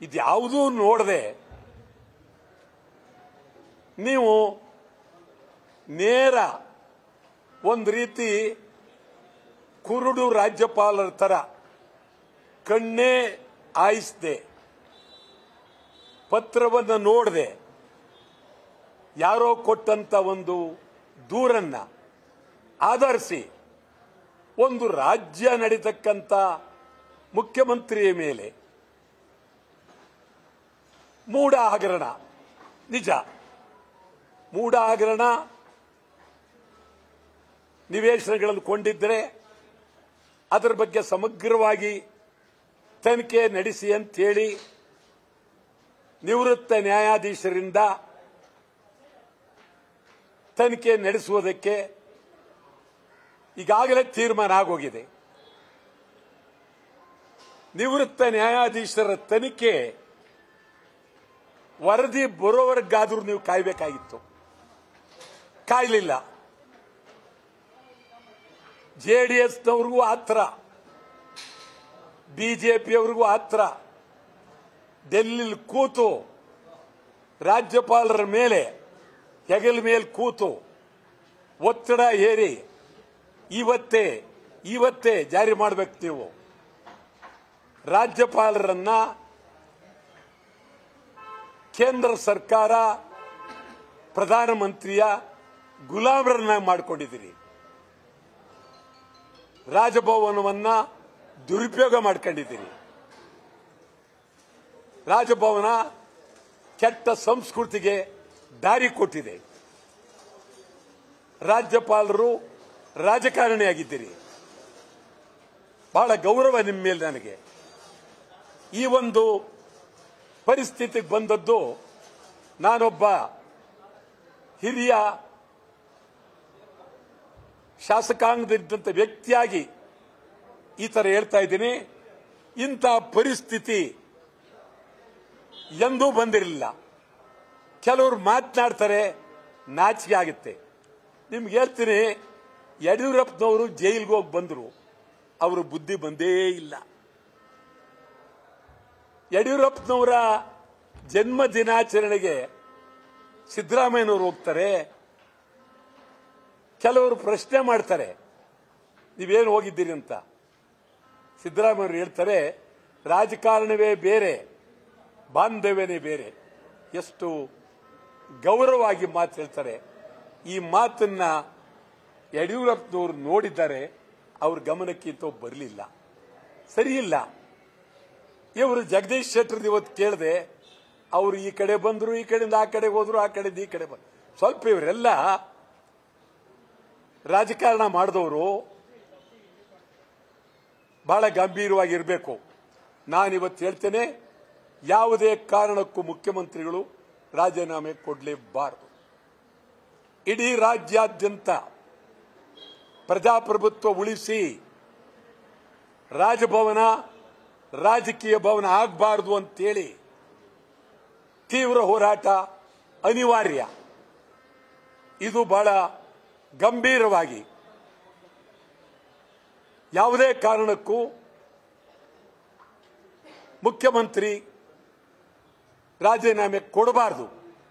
ಇದ್ಯಾವುದೂ ನೋಡದೆ ನೀವು ನೇರ ಒಂದು ರೀತಿ ಕುರುಡು ರಾಜ್ಯಪಾಲರ ತರ ಕಣ್ಣೇ ಆಯಿಸದೆ ಪತ್ರವನ್ನು ನೋಡದೆ ಯಾರೋ ಕೊಟ್ಟಂತ ಒಂದು ದೂರನ್ನ ಆಧರಿಸಿ ಒಂದು ರಾಜ್ಯ ನಡೀತಕ್ಕಂಥ ಮುಖ್ಯಮಂತ್ರಿಯ ಮೇಲೆ ಮೂಢ ಹಗರಣ, ನಿಜ ಮೂಢ ಹಗರಣ ನಿವೇಶನಗಳನ್ನು ಕೊಂಡಿದ್ದರೆ ಅದರ ಬಗ್ಗೆ ಸಮಗ್ರವಾಗಿ ತನಿಖೆ ನಡೆಸಿ ಅಂತೇಳಿ ನಿವೃತ್ತ ನ್ಯಾಯಾಧೀಶರಿಂದ ತನಿಖೆ ನಡೆಸುವುದಕ್ಕೆ ಈಗಾಗಲೇ ತೀರ್ಮಾನ ಆಗೋಗಿದೆ. ನಿವೃತ್ತ ನ್ಯಾಯಾಧೀಶರ ತನಿಖೆ ವರದಿ ಬರೋವರೆಗಾದರೂ ನೀವು ಕಾಯಬೇಕಾಗಿತ್ತು, ಕಾಯಲಿಲ್ಲ. ಜೆಡಿಎಸ್ನವ್ರಿಗೂ ಆತ್ರ, ಬಿಜೆಪಿಯವರಿಗೂ ಆತ್ರ. ಡೆಲ್ಲಿಲಿ ಕೂತು ರಾಜ್ಯಪಾಲರ ಮೇಲೆ ಹೆಗಲ ಮೇಲೆ ಕೂತು ಒತ್ತಡ ಹೇರಿ ಇವತ್ತೇ ಜಾರಿ ಮಾಡಬೇಕು. ನೀವು ರಾಜ್ಯಪಾಲರನ್ನ ಕೇಂದ್ರ ಸರ್ಕಾರ ಪ್ರಧಾನಮಂತ್ರಿಯ ಗುಲಾಮರನ್ನಾಗಿ ಮಾಡಿಕೊಂಡಿದ್ದೀರಿ. ರಾಜಭವನವನ್ನ ದುರುಪಯೋಗ ಮಾಡ್ಕೊಂಡಿದ್ದೀರಿ. ರಾಜಭವನ ಕೆಟ್ಟ ಸಂಸ್ಕೃತಿಗೆ ದಾರಿ ಕೊಟ್ಟಿದೆ. ರಾಜ್ಯಪಾಲರು ರಾಜಕಾರಣಿಯಾಗಿದ್ದೀರಿ. ಬಹಳ ಗೌರವ ನಿಮ್ಮ ಮೇಲೆ ನನಗೆ. ಈ ಒಂದು ಪರಿಸ್ಥಿತಿಗೆ ಬಂದದ್ದು ನಾನೊಬ್ಬ ಹಿರಿಯ ಶಾಸಕಾಂಗದಿದ್ದಂಥ ವ್ಯಕ್ತಿಯಾಗಿ ಈ ತರ ಹೇಳ್ತಾ ಇದ್ದೀನಿ. ಇಂಥ ಪರಿಸ್ಥಿತಿ ಎಂದೂ ಬಂದಿರಲಿಲ್ಲ. ಕೆಲವರು ಮಾತನಾಡ್ತಾರೆ, ನಾಚಿಕೆ ಆಗುತ್ತೆ. ನಿಮ್ಗೆ ಹೇಳ್ತೀನಿ, ಯಡಿಯೂರಪ್ಪನವರು ಜೈಲಿಗೆ ಹೋಗಿ ಬಂದರು, ಅವರು ಬುದ್ಧಿ ಬಂದೇ ಇಲ್ಲ. ಯಡಿಯೂರಪ್ಪನವರ ಜನ್ಮ ದಿನಾಚರಣೆಗೆ ಸಿದ್ದರಾಮಯ್ಯನವರು ಹೋಗ್ತಾರೆ. ಕೆಲವರು ಪ್ರಶ್ನೆ ಮಾಡ್ತಾರೆ, ನೀವೇನು ಹೋಗಿದ್ದೀರಿ ಅಂತ. ಸಿದ್ದರಾಮಯ್ಯವರು ಹೇಳ್ತಾರೆ, ರಾಜಕಾರಣವೇ ಬೇರೆ, ಬಾಂಧವ್ಯನೇ ಬೇರೆ. ಎಷ್ಟು ಗೌರವವಾಗಿ ಮಾತು ಹೇಳ್ತಾರೆ. ಈ ಮಾತನ್ನ ಯಡಿಯೂರಪ್ಪನವರು ನೋಡಿದ್ದಾರೆ, ಅವ್ರ ಗಮನಕ್ಕಿಂತ ಬರಲಿಲ್ಲ, ಸರಿಯಿಲ್ಲ. ಇವರು ಜಗದೀಶ್ ಶೆಟ್ಟರ್ ಇವತ್ತು ಕೇಳಿದೆ, ಅವರು ಈ ಕಡೆ ಬಂದರು, ಈ ಕಡೆಯಿಂದ ಆ ಕಡೆಗೆ ಹೋದ್ರು, ಆ ಕಡೆಯಿಂದ ಈ ಕಡೆ ಬಂದ್ರು. ಸ್ವಲ್ಪ ಇವರೆಲ್ಲ ರಾಜಕಾರಣ ಮಾಡಿದವರು ಬಹಳ ಗಂಭೀರವಾಗಿರಬೇಕು. ನಾನಿವತ್ತು ಹೇಳ್ತೇನೆ, ಯಾವುದೇ ಕಾರಣಕ್ಕೂ ಮುಖ್ಯಮಂತ್ರಿಗಳು ರಾಜೀನಾಮೆ ಕೊಡಲೇಬಾರದು. ಇಡೀ ರಾಜ್ಯಾದ್ಯಂತ ಪ್ರಜಾಪ್ರಭುತ್ವ ಉಳಿಸಿ ರಾಜಭವನ ರಾಜಕೀಯ ಭವನ ಆಗಬಾರದು ಅಂತೇಳಿ ತೀವ್ರ ಹೋರಾಟ ಅನಿವಾರ್ಯ. ಇದು ಬಹಳ ಗಂಭೀರವಾಗಿ ಯಾವುದೇ ಕಾರಣಕ್ಕೂ ಮುಖ್ಯಮಂತ್ರಿ ರಾಜೀನಾಮೆ ಕೊಡಬಾರದು.